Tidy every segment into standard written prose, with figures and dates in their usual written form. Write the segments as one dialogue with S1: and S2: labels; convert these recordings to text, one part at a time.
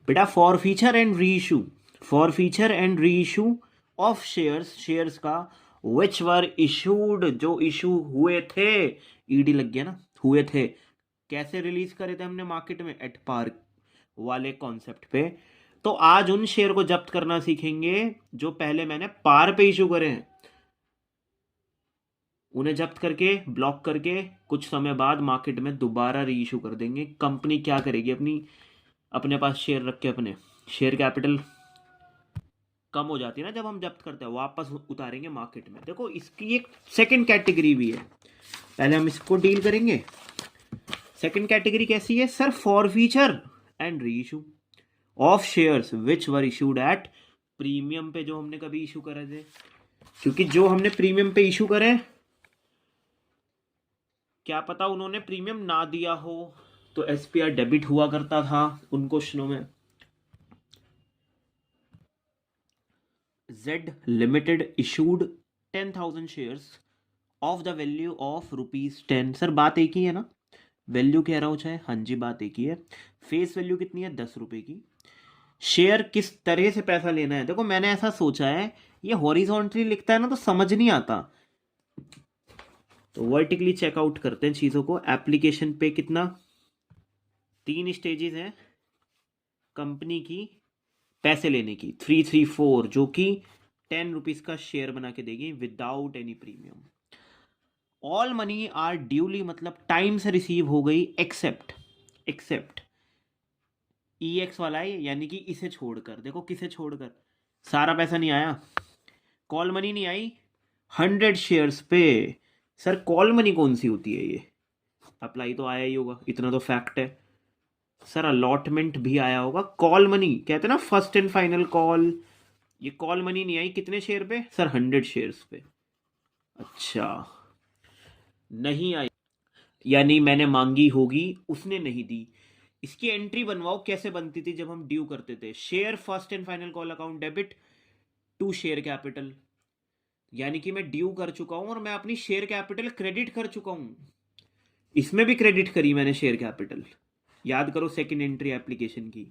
S1: बेटा for feature and re issue, for feature and re issue of shares, shares का विच वर issued, जो issue हुए थे, ईडी लग गया ना, हुए थे, कैसे रिलीज करे थे हमने मार्केट में, एट पार वाले कॉन्सेप्ट पे। तो आज उन शेयर को जब्त करना सीखेंगे जो पहले मैंने पार पे इशू करे हैं, उन्हें जब्त करके ब्लॉक करके कुछ समय बाद मार्केट में दोबारा री इशू कर देंगे। कंपनी क्या करेगी, अपने पास शेयर रख के अपने शेयर कैपिटल कम हो जाती है ना जब हम जब्त करते हैं, वापस उतारेंगे मार्केट में। देखो इसकी एक सेकंड कैटेगरी भी है, पहले हम इसको डील करेंगे। सेकंड कैटेगरी कैसी है sir, for feature and re issue of shares which were issued at premium पे, जो हमने कभी इशू करे थे। क्योंकि जो हमने प्रीमियम पे इशू करे, क्या पता उन्होंने प्रीमियम ना दिया हो, तो एसपीआर डेबिट हुआ करता था उन क्वेश्चनों में। Z Limited issued 10,000 shares of the value of ₹10। Sir बात एक ही है ना, वैल्यू कह रहा हूँ चाहे, हाँ जी बात एक ही है। फेस वैल्यू कितनी है, 10 रुपए की। शेयर किस तरह से पैसा लेना है, देखो मैंने ऐसा सोचा है, ये हॉरिजॉन्टली लिखता है ना तो समझ नहीं आता, तो वर्टिकली चेकआउट करते हैं चीजों को। एप्लीकेशन पे कितना, 3 स्टेजेस हैं कंपनी की पैसे लेने की, 334, जो कि 10 रुपीज का शेयर बना के देगी without any premium. All money are duly, मतलब टाइम से रिसीव हो गई, एक्सेप्ट EX वाला है, यानी कि इसे छोड़कर। देखो किसे छोड़कर, सारा पैसा नहीं आया, कॉल मनी नहीं आई 100 शेयर्स पे। सर कॉल मनी कौन सी होती है, ये अप्लाई तो आया ही होगा, इतना तो फैक्ट है। सर अलॉटमेंट भी आया होगा, कॉल मनी कहते हैं ना फर्स्ट एंड फाइनल कॉल, ये कॉल मनी नहीं आई कितने शेयर पे सर, 100 शेयर्स पे। अच्छा नहीं आई, यानी मैंने मांगी होगी उसने नहीं दी। इसकी एंट्री बनवाओ, कैसे बनती थी जब हम ड्यू करते थे, share first and final call account debit to share capital, यानी कि मैं ड्यू कर चुका हूं और मैं अपनी शेयर कैपिटल क्रेडिट कर चुका हूं, इसमें भी क्रेडिट करी मैंने शेयर कैपिटल। याद करो सेकंड एंट्री एप्लीकेशन की।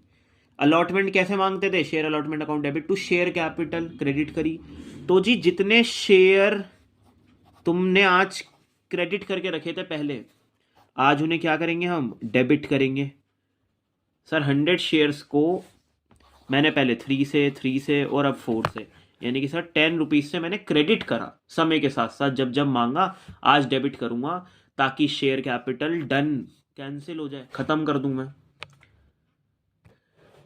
S1: अलॉटमेंट कैसे मांगते थे, share allotment account debit to share capital, credit करी। तो जी जितने शेयर तुमने आज क्रेडिट करके रखे थे पहले, आज उन्हें क्या करेंगे हम, डेबिट करेंगे। सर 100 शेयर्स को मैंने पहले 3 से और अब 4 से, यानी कि सर 10 रुपीज से मैंने क्रेडिट करा, समय के साथ साथ जब जब मांगा आज डेबिट करूंगा, ताकि शेयर कैपिटल डन कैंसिल हो जाए, खत्म कर दूं मैं।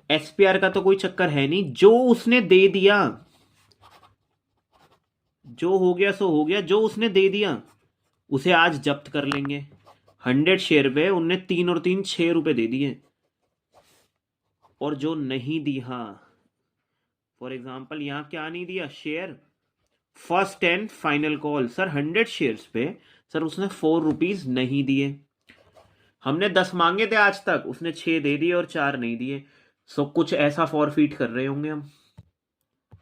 S1: एसपीआर का तो कोई चक्कर है नहीं, जो उसने दे दिया, जो हो गया सो हो गया, जो उसने दे दिया उसे आज जब्त कर लेंगे। 100 शेयर पे उनने 3 और 3 6 रुपए दे दिए, और जो नहीं दी, हाँ फॉर एग्जाम्पल यहां क्या नहीं दिया, share first and final call, sir 100 shares पे सर उसने 4 रुपीज नहीं दिए। हमने 10 मांगे थे आज तक, उसने 6 दे दिए और 4 नहीं दिए, सो कुछ ऐसा फॉरफीट कर रहे होंगे हम।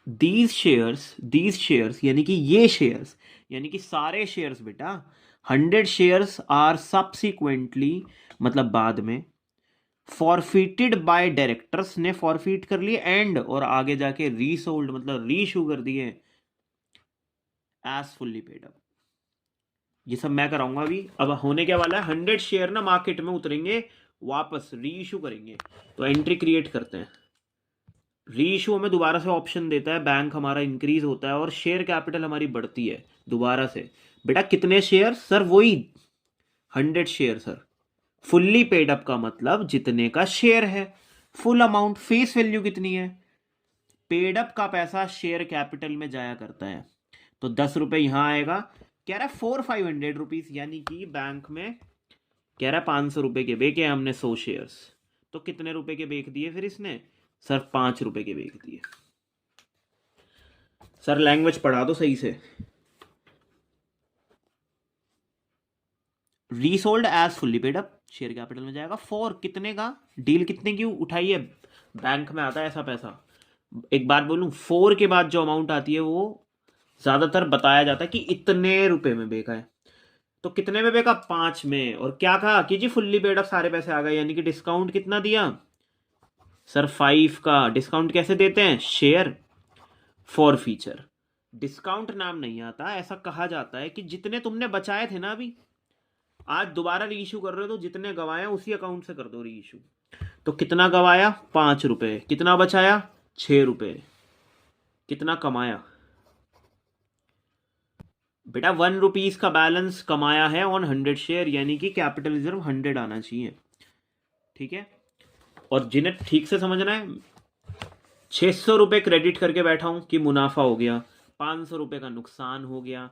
S1: दीज शेयर्स यानी कि ये शेयर्स, यानी कि सारे शेयर्स बेटा, 100 शेयर्स आर सब्सिक्वेंटली, मतलब बाद में, फॉरफिटेड बाय डायरेक्टर्स ने फॉरफिट कर लिए, एंड और आगे जाके रीसोल्ड, मतलब रीइशू कर दिए एज फुल्ली पेड अप। ये सब मैं कराऊंगा अभी। अब होने क्या वाला है, 100 शेयर ना मार्केट में उतरेंगे, वापस री इशू करेंगे। तो एंट्री क्रिएट करते हैं, री इशू हमें दोबारा से ऑप्शन देता है, बैंक हमारा इंक्रीज होता है और शेयर कैपिटल हमारी बढ़ती है दोबारा से। बेटा कितने शेयर सर, वही 100 share sir. Fully paid up का मतलब जितने का शेयर है, फुल अमाउंट, फेस वैल्यू कितनी है, पेड अप का पैसा शेयर कैपिटल में जाया करता है। तो 10 रुपए यहां आएगा, कह रहा है 4,500 रुपीज, यानी कि बैंक में कह रहा है 500 रुपए के बेचे हमने 100 शेयर्स। तो कितने रुपए के बेच दिए फिर इसने, सर 5 रुपए के बेच दिए। सर लैंग्वेज पढ़ा दो सही से। Resold as fully paid up, share capital में जाएगा। फॉर कितने का, डील कितने की उठाई है, बैंक में आता है ऐसा पैसा। एक बात बोलूं, 4 के बाद जो अमाउंट आती है वो ज्यादातर बताया जाता है कि इतने रुपए में बेचा है। तो कितने में बेचा, 5 में। और क्या कहा कि जी फुल्ली पेड अप सारे पैसे आ गए, यानी कि डिस्काउंट कितना दिया, सर 5 का डिस्काउंट कैसे देते हैं? Share for feature. डिस्काउंट नाम नहीं आता, ऐसा कहा जाता है कि जितने तुमने बचाए थे ना अभी, आज दोबारा री इशू कर रहे हो तो जितने गवाए उसी अकाउंट से कर दो री इशू। तो कितना गवाया? 5 रुपए। कितना बचाया? 6 रुपए। कितना कमाया? बेटा 1 रुपीज का बैलेंस कमाया है ऑन 100 शेयर, यानी कि कैपिटल रिजर्व 100 आना चाहिए। ठीक है, और जिन्हें ठीक से समझना है, 600 रुपए क्रेडिट करके बैठा हूं कि मुनाफा हो गया, 500 रुपए का नुकसान हो गया,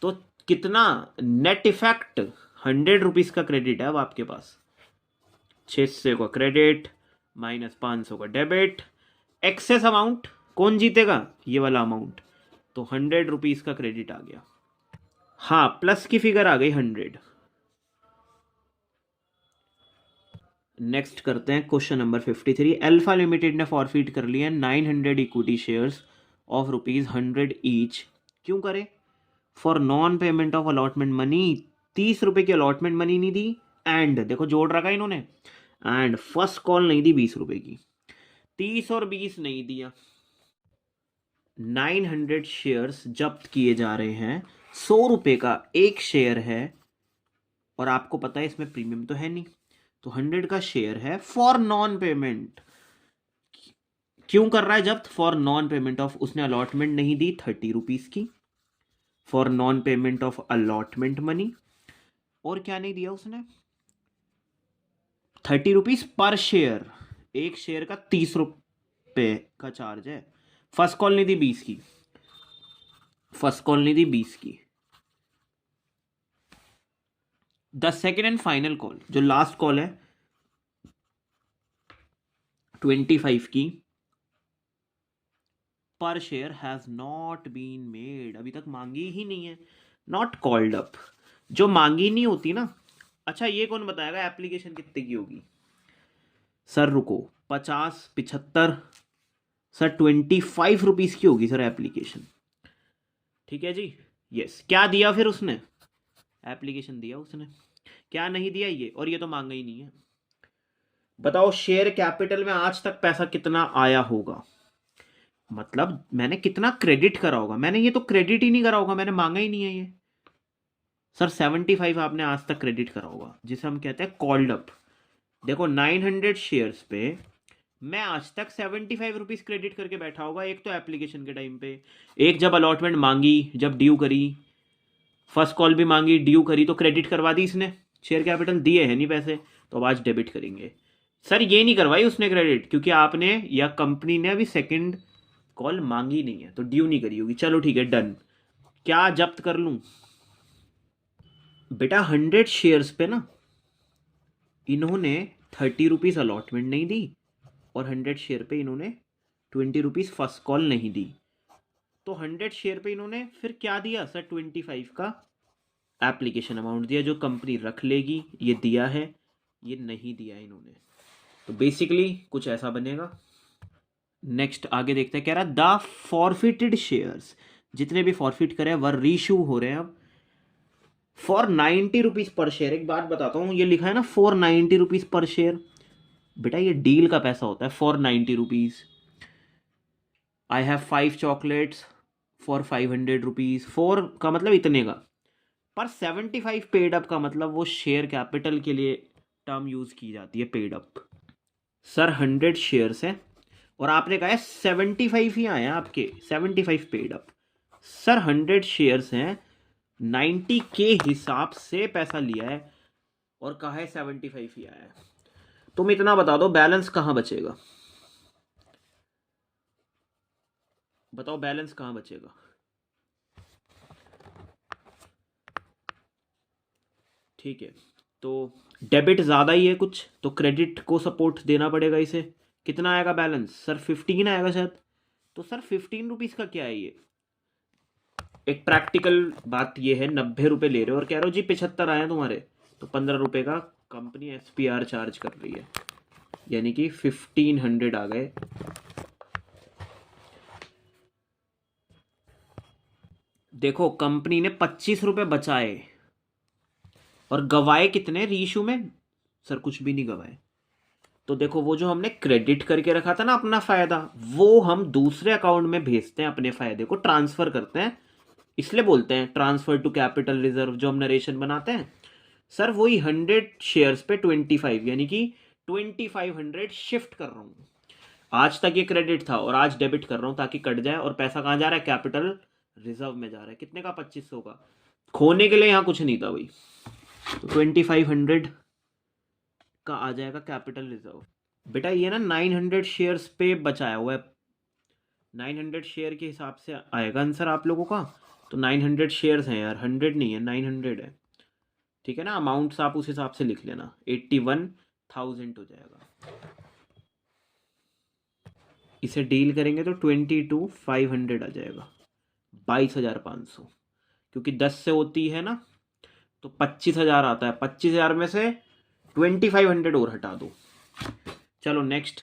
S1: तो कितना नेट इफेक्ट? 100 रुपीज का क्रेडिट है अब आपके पास। 600 का क्रेडिट माइनस 500 का डेबिट, एक्सेस अमाउंट कौन जीतेगा? ये वाला अमाउंट। तो 100 रुपीज का क्रेडिट आ गया। हाँ, प्लस की फिगर आ गई 100। नेक्स्ट करते हैं क्वेश्चन नंबर 53। अल्फा लिमिटेड ने फॉरफिट कर लिया 900 इक्विटी शेयर्स ऑफ ₹100 ईच। क्यों करे? For non payment of allotment money. 30 रुपए की अलॉटमेंट मनी नहीं दी, एंड देखो जोड़ रखा इन्होंने, एंड फर्स्ट कॉल नहीं दी 20 रुपए की। 30 और 20 नहीं दिया। 900 शेयर्स जब्त किए जा रहे हैं, 100 रुपए का एक शेयर है, और आपको पता है इसमें प्रीमियम तो है नहीं, तो 100 का शेयर है फॉर नॉन पेमेंट। क्यों कर रहा है जब्त? फॉर नॉन पेमेंट ऑफ, उसने अलॉटमेंट नहीं दी 30 रुपीज की, for non payment of allotment money, और क्या नहीं दिया उसने? 30 रुपीज पर शेयर। एक शेयर का 30 रुपए का चार्ज है। फर्स्ट कॉल नहीं दी 20 की, फर्स्ट कॉल नहीं दी 20 की। The second and final call, जो लास्ट कॉल है 25 की, पर share has not been made, अभी तक मांगी ही नहीं है, नॉट कॉल्ड अप। जो मांगी नहीं होती ना, अच्छा ये कौन बताएगा एप्लीकेशन कितने की होगी? सर रुको, 50, 75, सर 25 रुपीज की होगी सर एप्लीकेशन। ठीक है जी, यस। क्या दिया फिर उसने? एप्लीकेशन दिया उसने। क्या नहीं दिया? ये, और ये तो मांगा ही नहीं है। बताओ शेयर कैपिटल में आज तक पैसा कितना आया होगा, मतलब मैंने कितना क्रेडिट करा होगा? मैंने ये तो क्रेडिट ही नहीं करा होगा, मैंने मांगा ही नहीं है ये। सर 75 आपने आज तक क्रेडिट करा होगा, जिसे हम कहते हैं कॉल्ड अप। देखो 900 शेयर्स पे मैं आज तक 75 रुपीज क्रेडिट करके बैठा होगा, एक तो एप्लीकेशन के टाइम पे, एक जब अलॉटमेंट मांगी, जब ड्यू करी, फर्स्ट कॉल भी मांगी, ड्यू करी, तो क्रेडिट करवा दी इसने। शेयर कैपिटल दिए हैं नहीं पैसे, तो अब आज डेबिट करेंगे। सर ये नहीं करवाई उसने क्रेडिट, क्योंकि आपने या कंपनी ने अभी सेकंड कॉल मांगी नहीं है, तो ड्यू नहीं करी होगी। चलो ठीक है, डन। क्या जब्त कर लूं? बेटा 100 शेयर्स पे ना इन्होंने 30 रुपीज अलॉटमेंट नहीं दी, और 100 शेयर पे इन्होंने 20 रुपीज फर्स्ट कॉल नहीं दी। तो 100 शेयर पे इन्होंने फिर क्या दिया सर? 25 का एप्लीकेशन अमाउंट दिया, जो कंपनी रख लेगी। ये दिया है, ये नहीं दिया इन्होंने, तो बेसिकली कुछ ऐसा बनेगा। नेक्स्ट आगे देखते हैं, कह रहा द फॉरफिटेड शेयर्स, जितने भी फॉरफिट करे वह रीशू हो रहे हैं अब फॉर 90 रुपीज पर शेयर। एक बात बताता हूँ, ये लिखा है ना फॉर 90 रुपीज पर शेयर, बेटा ये डील का पैसा होता है। For 90 rupees, I have 5 chocolates for 500 rupees. 4 का मतलब इतने का, पर 75 पेड अप का मतलब वो शेयर कैपिटल के लिए टर्म यूज की जाती है, पेड अप। सर 100 शेयर्स है, और आपने कहा है 75 ही आए हैं आपके, 75 पेड अप। सर 100 शेयर्स हैं, 90 के हिसाब से पैसा लिया है, और कहा है 75 ही आया है। तुम इतना बता दो बैलेंस कहां बचेगा? बताओ बैलेंस कहां बचेगा? ठीक है, तो डेबिट ज़्यादा ही है कुछ, तो क्रेडिट को सपोर्ट देना पड़ेगा इसे। कितना आएगा बैलेंस? सर 15 आएगा शायद। तो सर 15 रुपीज़ का क्या है ये? एक प्रैक्टिकल बात ये है, 90 रुपये ले रहे हो और कह रहे हो जी 75 आए हैं तुम्हारे, तो 15 रुपये का कंपनी SPR चार्ज कर रही है, यानी कि 1500 आ गए। देखो कंपनी ने 25 रुपये बचाए, और गवाए कितने रीइशू में? सर कुछ भी नहीं गवाए, तो देखो वो जो हमने क्रेडिट करके रखा था ना अपना फायदा, वो हम दूसरे अकाउंट में भेजते हैं, अपने फायदे को ट्रांसफर करते हैं, इसलिए बोलते हैं ट्रांसफर टू कैपिटल रिजर्व। जो हम नरेशन बनाते हैं सर, वही 100 शेयर्स पे 25, यानी कि 2500 शिफ्ट कर रहा हूँ। आज तक ये क्रेडिट था और आज डेबिट कर रहा हूँ ताकि कट जाए, और पैसा कहाँ जा रहा है, कैपिटल रिजर्व में जा रहा है। कितने का, 2500 का। खोने के लिए यहाँ कुछ नहीं था भाई, तो 2500 का आ जाएगा कैपिटल रिजर्व। बेटा ये ना 900 शेयर्स पे बचाया हुआ है, 900 शेयर के हिसाब से आएगा आंसर आप लोगों का। तो 900 शेयर्स हैं यार, 100 नहीं है, 900 है। ठीक है ना, अमाउंट्स आप उस हिसाब से लिख लेना, 81,000 हो जाएगा। इसे डील करेंगे तो 22,500 आ जाएगा, 22,500। क्योंकि 10 से होती है ना, तो 25,000 आता है। 25,000 में से 2500 और हटा दो। चलो नेक्स्ट,